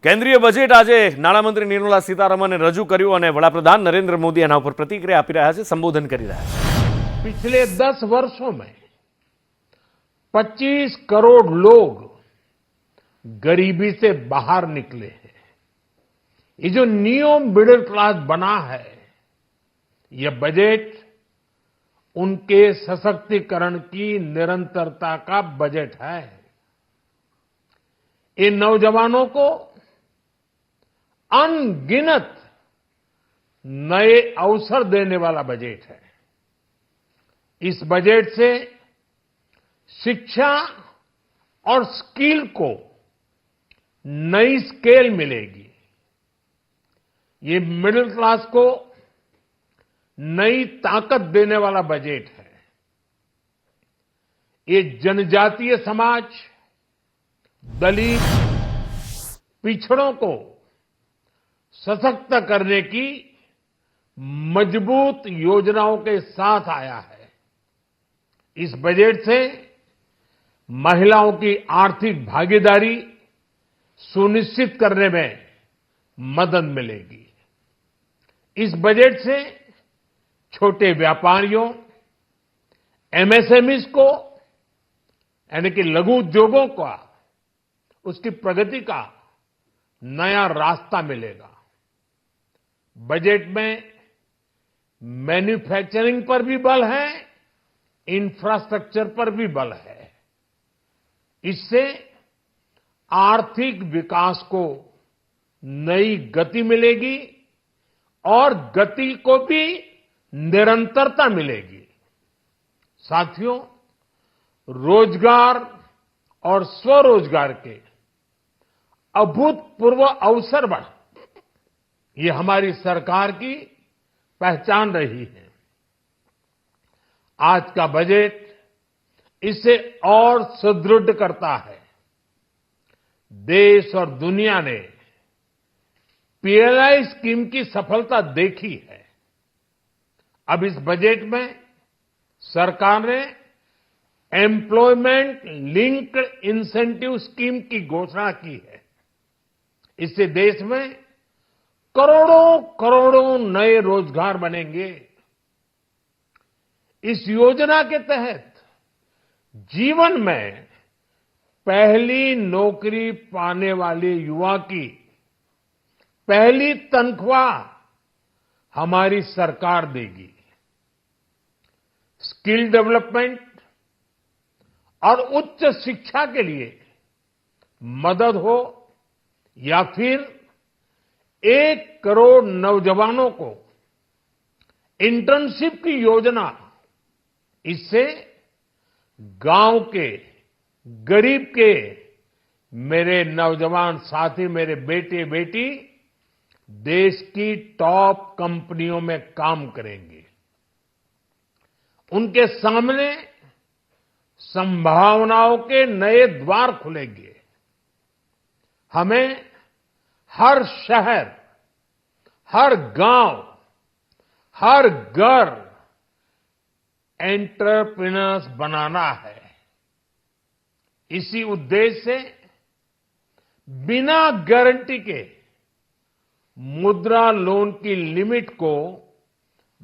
કેન્દ્રીય બજેટ આજે નાણામંત્રી નિર્મલા સીતારમણે રજૂ કર્યું અને વડાપ્રધાન નરેન્દ્ર મોદી એના ઉપર પ્રતિક્રિયા આપી રહ્યા છે, સંબોધન કરી રહ્યા છે। पिछले 10 वर्षों में 25 करोड़ लोग गरीबी से बाहर निकले हैं। ये जो न्यू मिडिल क्लास बना है, ये बजट उनके सशक्तिकरण की निरंतरता का बजट है। ये नौजवानों को अनगिनत नए अवसर देने वाला बजट है। इस बजट से शिक्षा और स्किल को नई स्केल मिलेगी। ये मिडिल क्लास को नई ताकत देने वाला बजट है। ये जनजातीय समाज, दलित, पिछड़ों को सशक्त करने की मजबूत योजनाओं के साथ आया है। इस बजट से महिलाओं की आर्थिक भागीदारी सुनिश्चित करने में मदद मिलेगी। इस बजट से छोटे व्यापारियों, एमएसएमईज को यानी कि लघु उद्योगों का उसकी प्रगति का नया रास्ता मिलेगा। बजट में मैन्युफैक्चरिंग पर भी बल है, इंफ्रास्ट्रक्चर पर भी बल है। इससे आर्थिक विकास को नई गति मिलेगी और गति को भी निरंतरता मिलेगी। साथियों, रोजगार और स्वरोजगार के अभूतपूर्व अवसर बढ़, ये हमारी सरकार की पहचान रही है। आज का बजट इसे और सुदृढ़ करता है। देश और दुनिया ने पीएलआई स्कीम की सफलता देखी है। अब इस बजट में सरकार ने एम्प्लॉयमेंट लिंक्ड इंसेंटिव स्कीम की घोषणा की है। इससे देश में करोड़ों करोड़ों नए रोजगार बनेंगे। इस योजना के तहत जीवन में पहली नौकरी पाने वाले युवा की पहली तनख्वाह हमारी सरकार देगी। स्किल डेवलपमेंट और उच्च शिक्षा के लिए मदद हो या फिर 1 करोड़ नौजवानों को इंटर्नशिप की योजना, इससे गांव के, गरीब के मेरे नौजवान साथी, मेरे बेटे बेटी देश की टॉप कंपनियों में काम करेंगे। उनके सामने संभावनाओं के नए द्वार खुलेंगे। हमें हर शहर, हर गांव, हर घर एंटरप्रेन्योर्स बनाना है। इसी उद्देश्य से बिना गारंटी के मुद्रा लोन की लिमिट को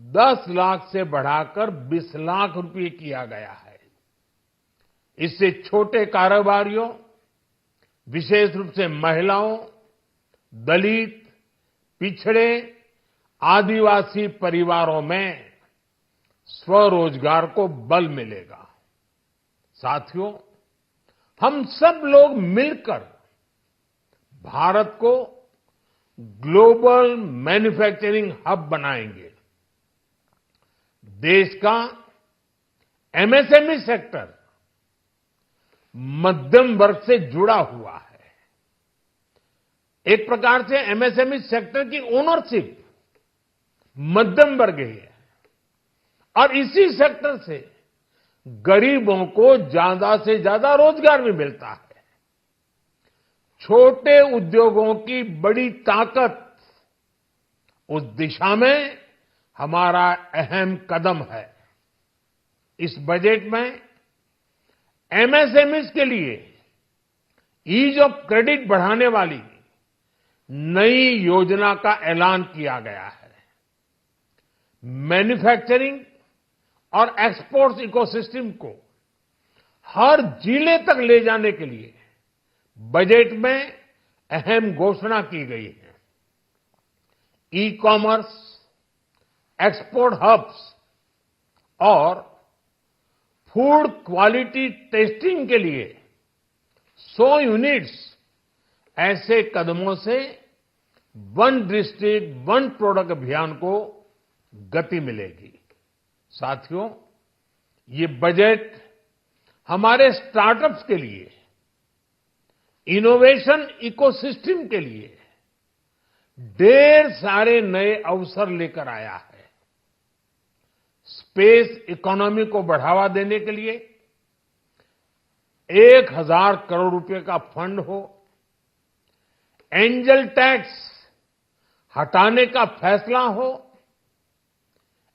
10 लाख से बढ़ाकर 20 लाख रुपए किया गया है। इससे छोटे कारोबारियों, विशेष रूप से महिलाओं, दलित, पिछड़े, आदिवासी परिवारों में स्वरोजगार को बल मिलेगा। साथियों, हम सब लोग मिलकर भारत को ग्लोबल मैन्युफैक्चरिंग हब बनाएंगे। देश का एमएसएमई सेक्टर मध्यम वर्ग से जुड़ा हुआ है। एक प्रकार से एमएसएमई सेक्टर की ओनरशिप मध्यम वर्ग ही है और इसी सेक्टर से गरीबों को ज्यादा से ज्यादा रोजगार भी मिलता है। छोटे उद्योगों की बड़ी ताकत, उस दिशा में हमारा अहम कदम है। इस बजट में एमएसएमईज के लिए ईज ऑफ क्रेडिट बढ़ाने वाली नई योजना का ऐलान किया गया है। मैन्युफैक्चरिंग और एक्सपोर्ट्स इकोसिस्टम को हर जिले तक ले जाने के लिए बजट में अहम घोषणा की गई है। ई कॉमर्स, एक्सपोर्ट हब्स और फूड क्वालिटी टेस्टिंग के लिए 100 यूनिट्स, ऐसे कदमों से वन डिस्ट्रिक्ट वन प्रोडक्ट अभियान को गति मिलेगी। साथियों, ये बजट हमारे स्टार्टअप्स के लिए, इनोवेशन इकोसिस्टम के लिए ढेर सारे नए अवसर लेकर आया है। स्पेस इकोनॉमी को बढ़ावा देने के लिए 1,000 करोड़ रुपए का फंड हो, एंजल टैक्स हटाने का फैसला हो,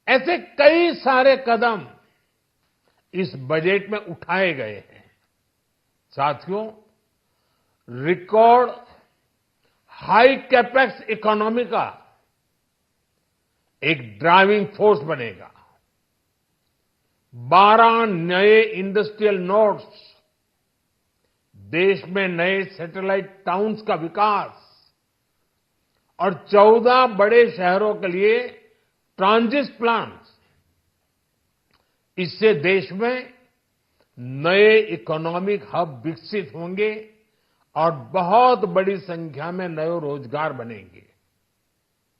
ऐसे कई सारे कदम इस बजट में उठाए गए हैं। साथियों, रिकॉर्ड हाई कैपेक्स इकोनॉमी का एक ड्राइविंग फोर्स बनेगा। 12 नए इंडस्ट्रियल नोड्स, देश में नए सैटेलाइट टाउन्स का विकास और 14 बड़े शहरों के लिए ट्रांजिट प्लान्स, इससे देश में नए इकोनॉमिक हब विकसित होंगे और बहुत बड़ी संख्या में नए रोजगार बनेंगे।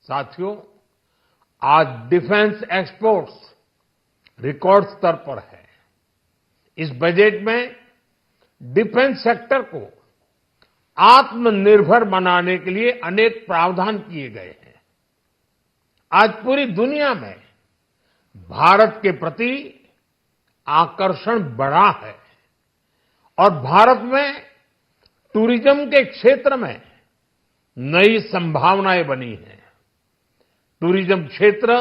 साथियों, आज डिफेंस एक्सपोर्ट्स रिकॉर्ड स्तर पर है। इस बजट में डिफेंस सेक्टर को आत्मनिर्भर बनाने के लिए अनेक प्रावधान किए गए हैं। आज पूरी दुनिया में भारत के प्रति आकर्षण बढ़ा है और भारत में टूरिज्म के क्षेत्र में नई संभावनाएं बनी हैं। टूरिज्म क्षेत्र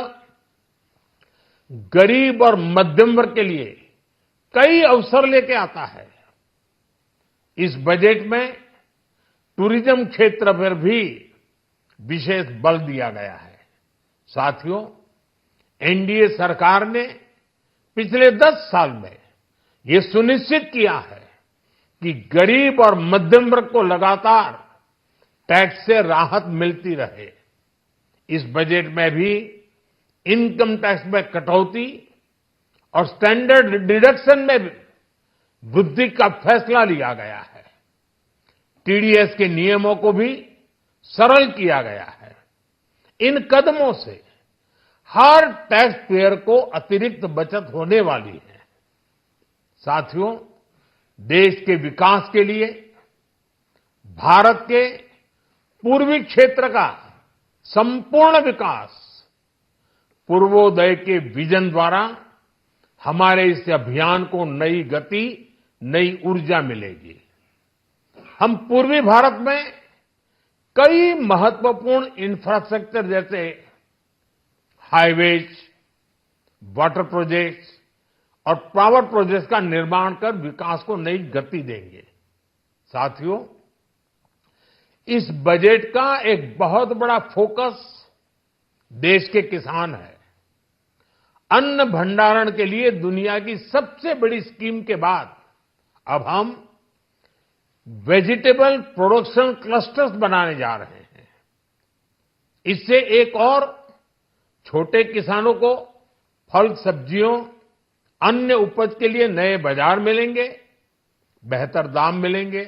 गरीब और मध्यम वर्ग के लिए कई अवसर लेके आता है। इस बजट में टूरिज्म क्षेत्र पर भी विशेष बल दिया गया है। साथियों, एनडीए सरकार ने पिछले 10 साल में ये सुनिश्चित किया है कि गरीब और मध्यम वर्ग को लगातार टैक्स से राहत मिलती रहे। इस बजट में भी इनकम टैक्स में कटौती और स्टैंडर्ड डिडक्शन में वृद्धि का फैसला लिया गया है। टीडीएस के नियमों को भी सरल किया गया है। इन कदमों से हर टैक्स पेयर को अतिरिक्त बचत होने वाली है। साथियों, देश के विकास के लिए भारत के पूर्वी क्षेत्र का संपूर्ण विकास पूर्वोदय के विजन द्वारा हमारे इस अभियान को नई गति, नई ऊर्जा मिलेगी। हम पूर्वी भारत में कई महत्वपूर्ण इंफ्रास्ट्रक्चर जैसे हाईवेज, वाटर प्रोजेक्ट्स और पावर प्रोजेक्ट्स का निर्माण कर विकास को नई गति देंगे। साथियों, इस बजट का एक बहुत बड़ा फोकस देश के किसान है। अन्न भंडारण के लिए दुनिया की सबसे बड़ी स्कीम के बाद अब हम वेजिटेबल प्रोडक्शन क्लस्टर्स बनाने जा रहे हैं। इससे एक और छोटे किसानों को फल, सब्जियों, अन्य उपज के लिए नए बाजार मिलेंगे, बेहतर दाम मिलेंगे,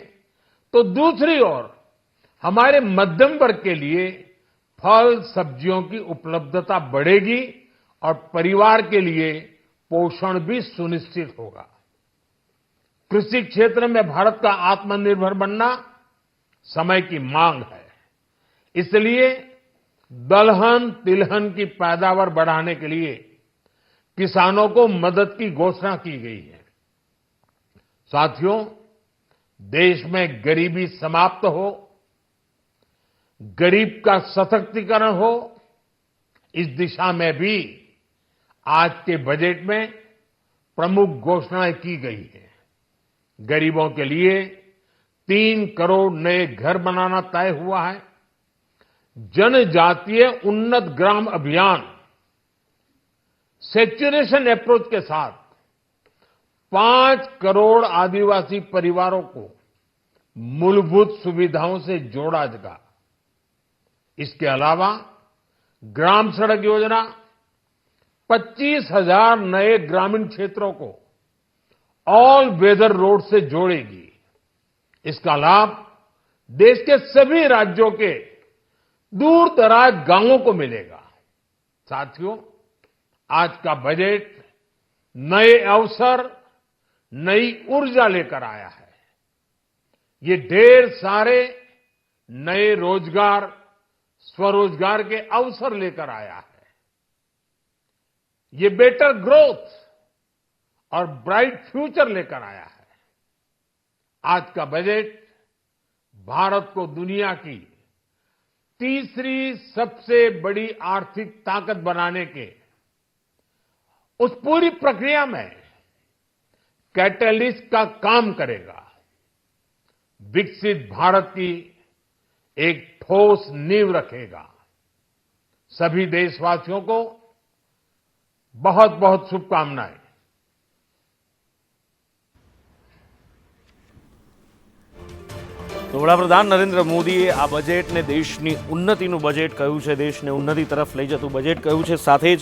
तो दूसरी ओर हमारे मध्यम वर्ग के लिए फल, सब्जियों की उपलब्धता बढ़ेगी और परिवार के लिए पोषण भी सुनिश्चित होगा। कृषि क्षेत्र में भारत का आत्मनिर्भर बनना समय की मांग है। इसलिए दलहन, तिलहन की पैदावार बढ़ाने के लिए किसानों को मदद की घोषणा की गई है। साथियों, देश में गरीबी समाप्त हो, गरीब का सशक्तिकरण हो, इस दिशा में भी आज के बजट में प्रमुख घोषणाएं की गई है। गरीबों के लिए 3 करोड़ नए घर बनाना तय हुआ है। जनजातीय उन्नत ग्राम अभियान सेचुरेशन अप्रोच के साथ 5 करोड़ आदिवासी परिवारों को मूलभूत सुविधाओं से जोड़ा जाएगा। इसके अलावा ग्राम सड़क योजना 25,000 नए ग्रामीण क्षेत्रों को ऑल वेदर रोड से जोड़ेगी। इसका लाभ देश के सभी राज्यों के दूर दराज गांवों को मिलेगा। साथियों, आज का बजट नए अवसर, नई ऊर्जा लेकर आया है। ये ढेर सारे नए रोजगार, स्वरोजगार के अवसर लेकर आया है। ये बेटर ग्रोथ और ब्राइट फ्यूचर लेकर आया है। आज का बजट भारत को दुनिया की तीसरी सबसे बड़ी आर्थिक ताकत बनाने के उस पूरी प्रक्रिया में कैटलिस्ट का काम करेगा। विकसित भारत की एक ठोस नींव रखेगा। सभी देशवासियों को बहुत बहुत शुभकामनाएं। તો વડાપ્રધાન નરેન્દ્ર મોદીએ આ બજેટને દેશની ઉન્નતિનું બજેટ કહ્યું છે, દેશને ઉન્નતિ તરફ લઈ જતું બજેટ કહ્યું છે, સાથે જ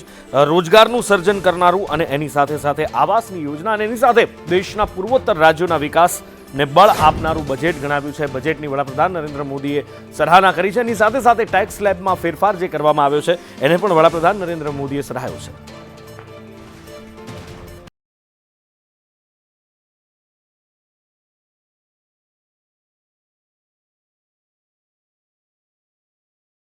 રોજગારનું સર્જન કરનારું અને એની સાથે સાથે આવાસની યોજના અને એની સાથે દેશના પૂર્વોત્તર રાજ્યોના વિકાસને બળ આપનારું બજેટ ગણાવ્યું છે। બજેટની વડાપ્રધાન નરેન્દ્ર મોદીએ સરાહના કરી છે। એની સાથે સાથે ટેક્સ સ્લેબમાં ફેરફાર જે કરવામાં આવ્યો છે એને પણ વડાપ્રધાન નરેન્દ્ર મોદીએ સરાહ્યો છે।